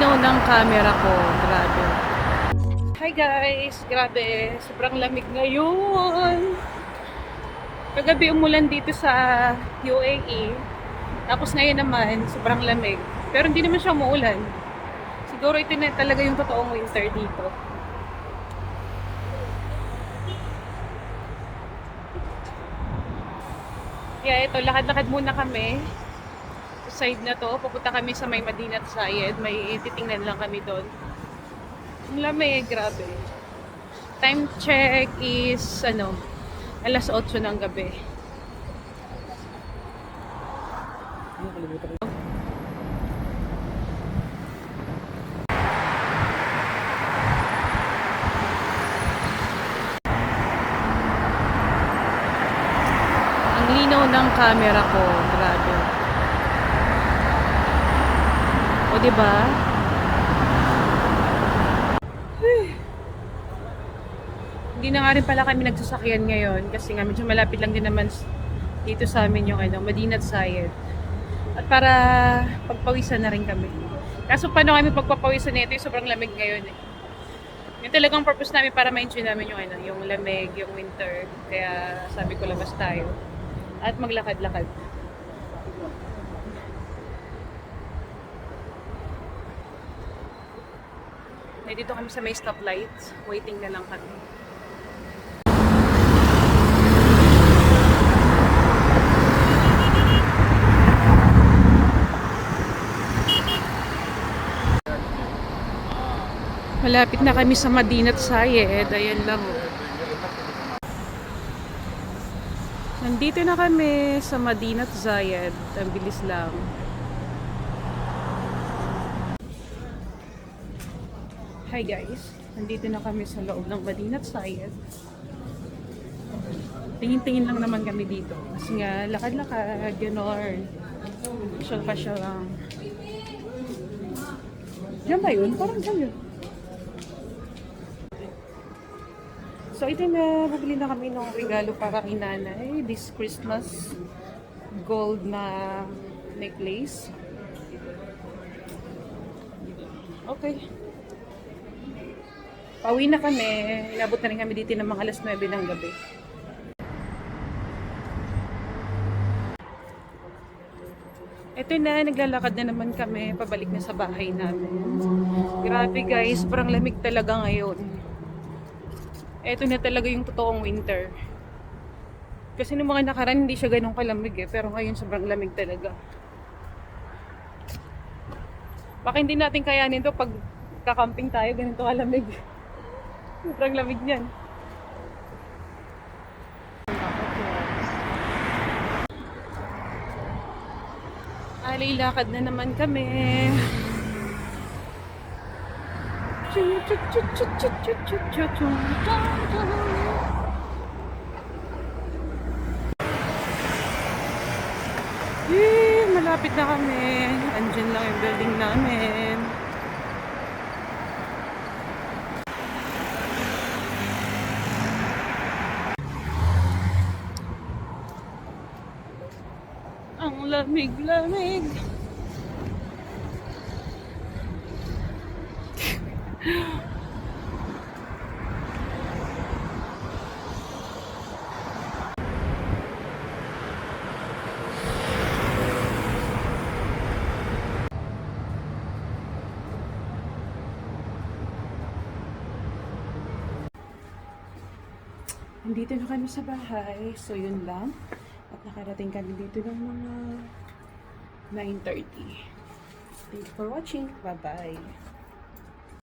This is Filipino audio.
linaw ng camera ko. Grabe. Hi guys! Grabe. Sobrang lamig ngayon. Kagabi umulan dito sa UAE. Tapos ngayon naman, sobrang lamig. Pero hindi naman siya umuulan. Siguro ito na talaga yung totoong winter dito. Kaya ito, lakad-lakad muna kami. Sa side na to, pupunta kami sa may Madinat Zayed. May titingnan lang kami doon. Ang lamig, grabe. Time check is, alas 8 ng gabi. Ang linaw ng camera ko, grabe. O, diba? Hindi na nga rin pala kami nagsasakyan ngayon kasi nga medyo malapit lang din naman dito sa amin yung Madinat Zayed. At para pagpawisan na rin kami. Kaso paano kami pagpapawisan nito, yung sobrang lamig ngayon eh. Yung talagang purpose namin para ma-enjoy namin yung lamig, yung winter. Kaya sabi ko labas tayo at maglakad-lakad. Dito kami sa may stoplight. Waiting na lang kami. Malapit na kami sa Madinat Zayed. Ayan lang. Nandito na kami sa Madinat Zayed. Ang bilis lang. Hi guys. Nandito na kami sa loob ng Madinat Zayed. Tingin-tingin lang naman kami dito. Kasi nga, lakad-lakad, gano'n. Pasyal-pasyal lang. Diyan ba yun? Parang dyan yun. So, ito na, bubili na kami ng regalo para kay nanay. This Christmas gold na necklace. Okay. Pauwi na kami. Inabot na rin kami dito ng mga alas 9 ng gabi. Ito na, naglalakad na naman kami. Pabalik na sa bahay namin. Grabe guys, sobrang lamig talaga ngayon. Ito na talaga yung totoong winter. Kasi nung mga nakaraan hindi siya ganun kalamig eh. Pero ngayon sobrang lamig talaga. Baka hindi natin kayanin to pag kakamping tayo, ganito kalamig. Sobrang lamig niyan. Alilakad na naman kami. Malapit na kami. Andyan lang yung building namin. Ang lamig-lamig. Nandito na kami sa bahay. So, yun lang. At nakarating kami dito ng mga 9:30. Thank you for watching. Bye-bye.